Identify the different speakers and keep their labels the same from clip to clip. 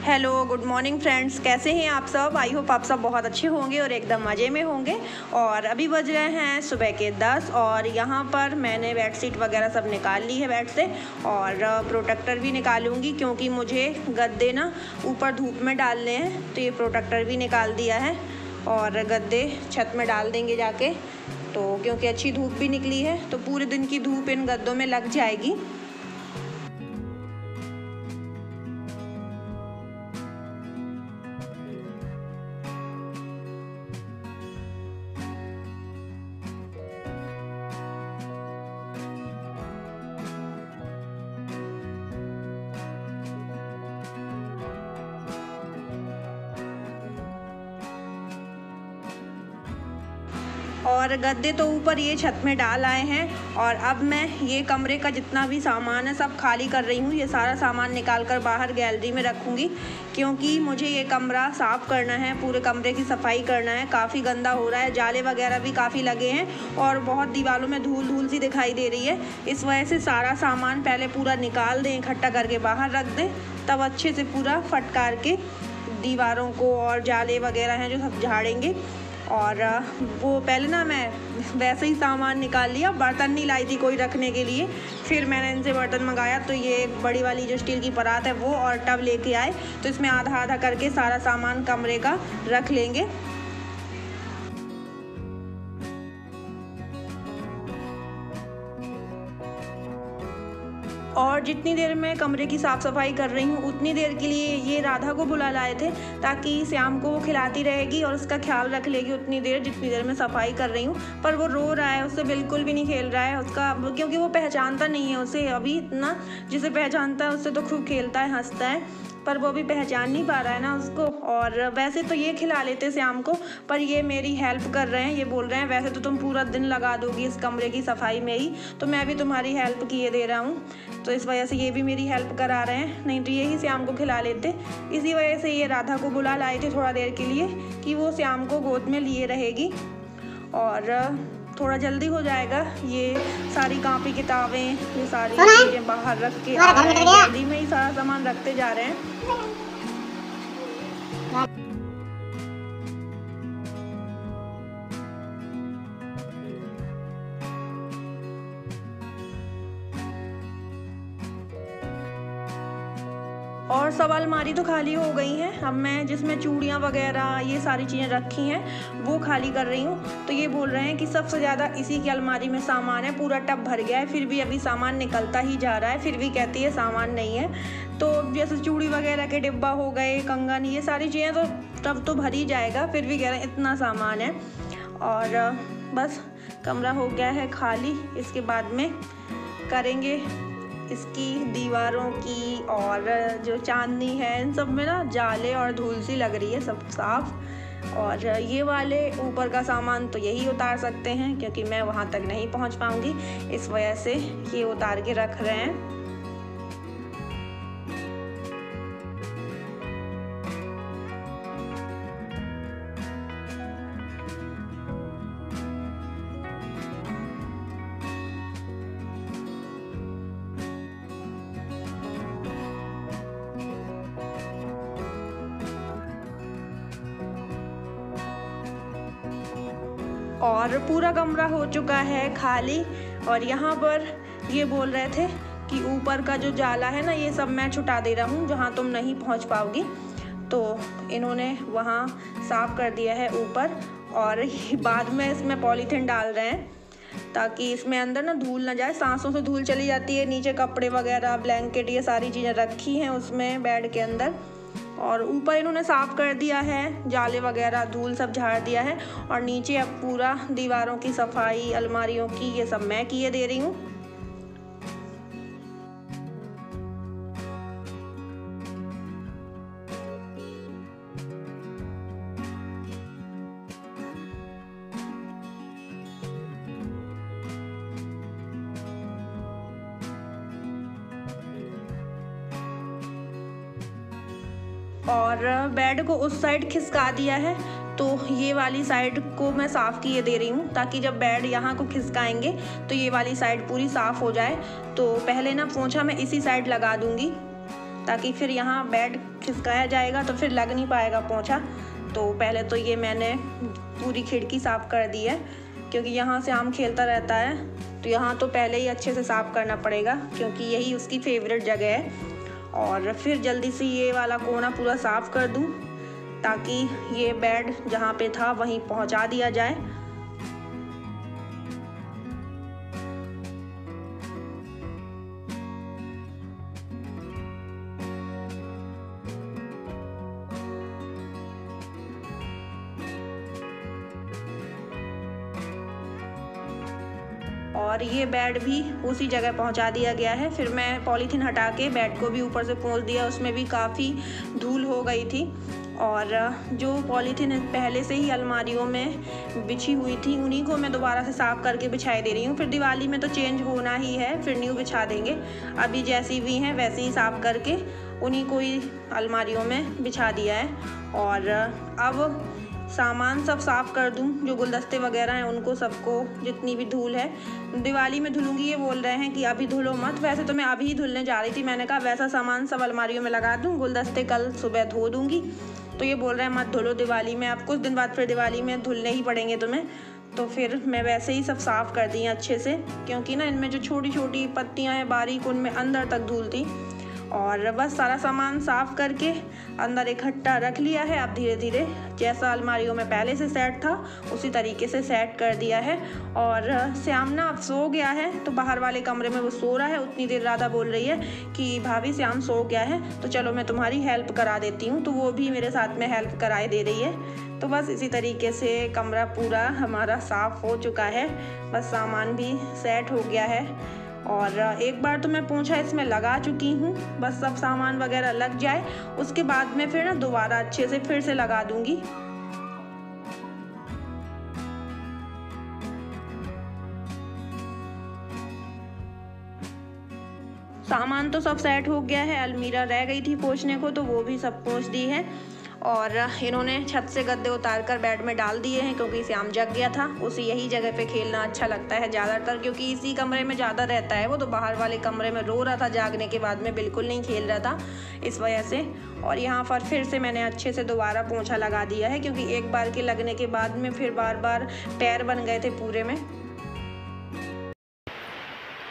Speaker 1: Hello good morning friends, कैसे हैं आप सब। आई होप आप सब बहुत अच्छे होंगे और एकदम मज़े में होंगे। और अभी बज रहे हैं सुबह के 10 और यहाँ पर मैंने बेडशीट वगैरह सब निकाल ली है बेड से और प्रोटेक्टर भी निकालूंगी क्योंकि मुझे गद्दे ना ऊपर धूप में डालने हैं, तो ये प्रोटेक्टर भी निकाल दिया है और गद्दे छत में डाल देंगे जाके। तो क्योंकि अच्छी धूप भी निकली है तो पूरे दिन की धूप इन गद्दों में लग जाएगी। और गद्दे तो ऊपर ये छत में डाल आए हैं और अब मैं ये कमरे का जितना भी सामान है सब खाली कर रही हूँ। ये सारा सामान निकाल कर बाहर गैलरी में रखूँगी क्योंकि मुझे ये कमरा साफ़ करना है, पूरे कमरे की सफाई करना है। काफ़ी गंदा हो रहा है, जाले वगैरह भी काफ़ी लगे हैं और बहुत दीवारों में धूल धूल सी दिखाई दे रही है। इस वजह से सारा सामान पहले पूरा निकाल दें, इकट्ठा करके बाहर रख दें, तब अच्छे से पूरा फटकार के दीवारों को और जाले वगैरह हैं जो सब झाड़ेंगे। और वो पहले ना मैं वैसे ही सामान निकाल लिया, बर्तन नहीं लाई थी कोई रखने के लिए, फिर मैंने इनसे बर्तन मंगाया तो ये बड़ी वाली जो स्टील की परात है वो और टब लेके आए, तो इसमें आधा आधा करके सारा सामान कमरे का रख लेंगे। और जितनी देर मैं कमरे की साफ़ सफाई कर रही हूँ उतनी देर के लिए ये राधा को बुला लाए थे ताकि श्याम को वो खिलाती रहेगी और उसका ख्याल रख लेगी उतनी देर जितनी देर मैं सफाई कर रही हूँ। पर वो रो रहा है, उससे बिल्कुल भी नहीं खेल रहा है उसका, क्योंकि वो पहचानता नहीं है उसे अभी इतना। जिसे पहचानता है उससे तो खूब खेलता है, हंसता है, पर वो भी पहचान नहीं पा रहा है ना उसको। और वैसे तो ये खिला लेते श्याम को, पर ये मेरी हेल्प कर रहे हैं। ये बोल रहे हैं वैसे तो तुम पूरा दिन लगा दोगी इस कमरे की सफाई में ही, तो मैं भी तुम्हारी हेल्प किए दे रहा हूँ, तो इस वजह से ये भी मेरी हेल्प करा रहे हैं, नहीं तो यही श्याम को खिला लेते। इसी वजह से ये राधा को बुला लाए थे थोड़ा देर के लिए कि वो श्याम को गोद में लिए रहेगी और थोड़ा जल्दी हो जाएगा। ये सारी कॉपी किताबें, ये सारी चीज़ें बाहर रख के आ रहे हैं, जल्दी में ही सारा सामान रखते जा रहे हैं। और सब अलमारी तो खाली हो गई हैं। अब मैं जिसमें चूड़ियाँ वगैरह ये सारी चीज़ें रखी हैं वो खाली कर रही हूँ। तो ये बोल रहे हैं कि सबसे ज़्यादा इसी की अलमारी में सामान है, पूरा टब भर गया है, फिर भी अभी सामान निकलता ही जा रहा है, फिर भी कहती है सामान नहीं है। तो जैसे चूड़ी वगैरह के डिब्बा हो गए, कंगन, ये सारी चीज़ें तो टब तो भर ही जाएगा, फिर भी कह रहे हैं इतना सामान है। और बस कमरा हो गया है खाली, इसके बाद में करेंगे इसकी दीवारों की और जो चांदनी है इन सब में ना जाले और धूल सी लग रही है सब साफ। और ये वाले ऊपर का सामान तो यही उतार सकते हैं क्योंकि मैं वहाँ तक नहीं पहुँच पाऊँगी, इस वजह से ये उतार के रख रहे हैं। और पूरा कमरा हो चुका है खाली। और यहाँ पर ये बोल रहे थे कि ऊपर का जो जाला है ना ये सब मैं छुटा दे रहा हूँ जहाँ तुम नहीं पहुँच पाओगी, तो इन्होंने वहाँ साफ़ कर दिया है ऊपर। और बाद में इसमें पॉलीथीन डाल रहे हैं ताकि इसमें अंदर ना धूल ना जाए, सांसों से धूल चली जाती है। नीचे कपड़े वगैरह, ब्लैंकेट, ये सारी चीज़ें रखी हैं उसमें बेड के अंदर। और ऊपर इन्होंने साफ़ कर दिया है, जाले वगैरह धूल सब झाड़ दिया है। और नीचे अब पूरा दीवारों की सफाई, अलमारियों की, ये सब मैं किए दे रही हूँ। और बेड को उस साइड खिसका दिया है, तो ये वाली साइड को मैं साफ़ किए दे रही हूँ ताकि जब बेड यहाँ को खिसकाएंगे तो ये वाली साइड पूरी साफ़ हो जाए। तो पहले ना पोंछा मैं इसी साइड लगा दूँगी ताकि फिर यहाँ बेड खिसकाया जाएगा तो फिर लग नहीं पाएगा पोंछा। तो पहले तो ये मैंने पूरी खिड़की साफ़ कर दी है, क्योंकि यहाँ से आम खेलता रहता है, तो यहाँ तो पहले ही अच्छे से साफ़ करना पड़ेगा क्योंकि यही उसकी फेवरेट जगह है। और फिर जल्दी से ये वाला कोना पूरा साफ़ कर दूँ ताकि ये बेड जहाँ पे था वहीं पहुँचा दिया जाए। और ये बेड भी उसी जगह पहुंचा दिया गया है। फिर मैं पॉलीथीन हटा के बेड को भी ऊपर से पोंछ दिया, उसमें भी काफ़ी धूल हो गई थी। और जो पॉलीथीन पहले से ही अलमारियों में बिछी हुई थी उन्हीं को मैं दोबारा से साफ़ करके बिछाई दे रही हूँ। फिर दिवाली में तो चेंज होना ही है, फिर न्यू बिछा देंगे। अभी जैसी भी हैं वैसे ही साफ़ करके उन्हीं को ही अलमारियों में बिछा दिया है। और अब सामान सब साफ़ कर दूं, जो गुलदस्ते वगैरह हैं उनको सबको, जितनी भी धूल है दिवाली में धुलूंगी। ये बोल रहे हैं कि अभी धुलो मत, वैसे तो मैं अभी ही धुलने जा रही थी। मैंने कहा वैसा सामान सब अलमारियों में लगा दूं, गुलदस्ते कल सुबह धो दूंगी। तो ये बोल रहे हैं मत धुलो दिवाली में, अब कुछ दिन बाद फिर दिवाली में धुलने ही पड़ेंगे तुम्हें। तो फिर मैं वैसे ही सब साफ़ कर दी हैं अच्छे से, क्योंकि ना इनमें जो छोटी छोटी पत्तियाँ हैं बारीक, उनमें अंदर तक धूल थी। और बस सारा सामान साफ़ करके अंदर इकट्ठा रख लिया है। अब धीरे धीरे जैसा अलमारियों में पहले से सेट था उसी तरीके से सेट कर दिया है। और श्याम ना अब सो गया है, तो बाहर वाले कमरे में वो सो रहा है। उतनी देर राधा बोल रही है कि भाभी श्याम सो गया है तो चलो मैं तुम्हारी हेल्प करा देती हूँ, तो वो भी मेरे साथ में हेल्प कराए दे रही है। तो बस इसी तरीके से कमरा पूरा हमारा साफ़ हो चुका है, बस सामान भी सेट हो गया है। और एक बार तो मैं पोंछा इसमें लगा चुकी हूँ, बस सब सामान वगैरह लग जाए उसके बाद में फिर ना दोबारा अच्छे से फिर से लगा दूँगी। सामान तो सब सेट हो गया है, अलमीरा रह गई थी पोंछने को तो वो भी सब पोंछ दी है। और इन्होंने छत से गद्दे उतार कर बेड में डाल दिए हैं, क्योंकि श्याम जग गया था। उसे यही जगह पे खेलना अच्छा लगता है ज़्यादातर, क्योंकि इसी कमरे में ज़्यादा रहता है। वो तो बाहर वाले कमरे में रो रहा था, जागने के बाद में बिल्कुल नहीं खेल रहा था इस वजह से। और यहाँ पर फिर से मैंने अच्छे से दोबारा पोंछा लगा दिया है, क्योंकि एक बार के लगने के बाद में फिर बार बार पैर बन गए थे पूरे में।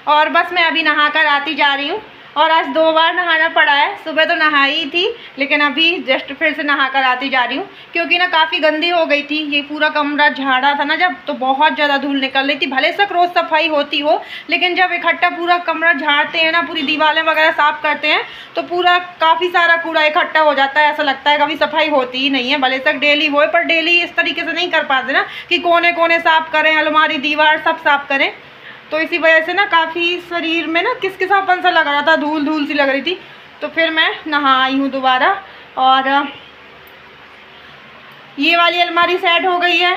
Speaker 2: और बस मैं अभी नहा कर आती जा रही हूँ, और आज 2 बार नहाना पड़ा है। सुबह तो नहाई थी, लेकिन अभी जस्ट फिर से नहा कर आती जा रही हूँ, क्योंकि ना काफ़ी गंदी हो गई थी। ये पूरा कमरा झाड़ा था ना जब, तो बहुत ज़्यादा धूल निकल रही थी। भले से रोज़ सफाई होती हो, लेकिन जब इकट्ठा पूरा कमरा झाड़ते हैं ना, पूरी दीवारें वगैरह साफ़ करते हैं, तो पूरा काफ़ी सारा कूड़ा इकट्ठा हो जाता है। ऐसा लगता है कभी सफाई होती ही नहीं है। भले तक डेली हो, पर डेली इस तरीके से नहीं कर पाते ना कि कोने कोने साफ़ करें, अलमारी दीवार सब साफ़ करें। तो इसी वजह से ना काफ़ी शरीर में ना किसकिसापन सा लग रहा था, धूल धूल सी लग रही थी। तो फिर मैं नहा आई हूँ दोबारा। और ये वाली अलमारी सेट हो गई है,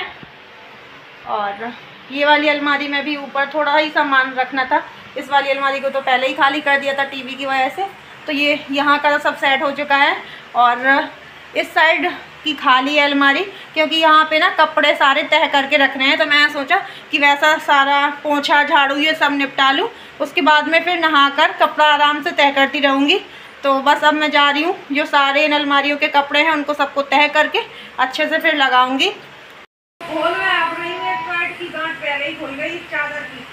Speaker 2: और ये वाली अलमारी में भी ऊपर थोड़ा ही सामान रखना था। इस वाली अलमारी को तो पहले ही खाली कर दिया था टीवी की वजह से। तो ये यहाँ का सब सेट हो चुका है। और इस साइड की खाली है अलमारी, क्योंकि यहाँ पे ना कपड़े सारे तह करके रखने हैं। तो मैं सोचा कि वैसा सारा पोंछा झाड़ू ये सब निपटा लूँ, उसके बाद में फिर नहाकर कपड़ा आराम से तह करती रहूँगी। तो बस अब मैं जा रही हूँ, जो सारे इन अलमारियों के कपड़े हैं उनको सबको तह करके अच्छे से फिर लगाऊंगी। खोल मैं आप रही हूँ, एक पार्ट की गांठ पहले ही खुल गई चादर की।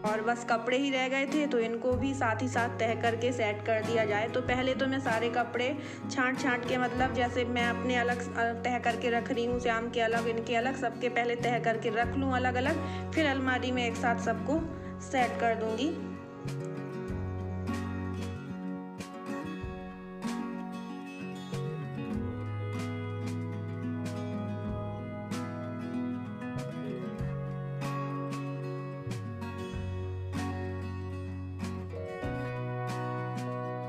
Speaker 1: और बस कपड़े ही रह गए थे, तो इनको भी साथ ही साथ तह करके सेट कर दिया जाए। तो पहले तो मैं सारे कपड़े छांट छांट के, मतलब जैसे मैं अपने अलग तह करके रख रही हूँ, श्याम के अलग इनके अलग, सबके पहले तह करके रख लूँ अलग अलग, फिर अलमारी में एक साथ सबको सेट कर दूँगी।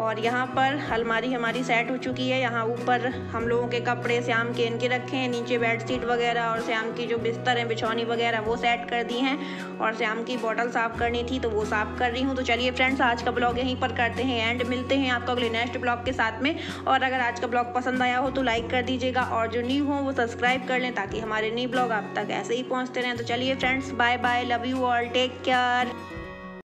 Speaker 1: और यहाँ पर अलमारी हमारी सेट हो चुकी है। यहाँ ऊपर हम लोगों के कपड़े श्याम के इनके रखे हैं, नीचे बेडशीट वगैरह और श्याम की जो बिस्तर है बिछौनी वगैरह वो सेट कर दी हैं, और श्याम की बॉटल साफ़ करनी थी तो वो साफ़ कर रही हूँ। तो चलिए फ्रेंड्स, आज का ब्लॉग यहीं पर करते हैं एंड मिलते हैं आपको अगले नेक्स्ट ब्लॉग के साथ में। और अगर आज का ब्लॉग पसंद आया हो तो लाइक कर दीजिएगा, और जो न्यू हो वो सब्सक्राइब कर लें ताकि हमारे न्यू ब्लॉग आप तक ऐसे ही पहुँचते रहें। तो चलिए friends, bye bye, love you all, take care.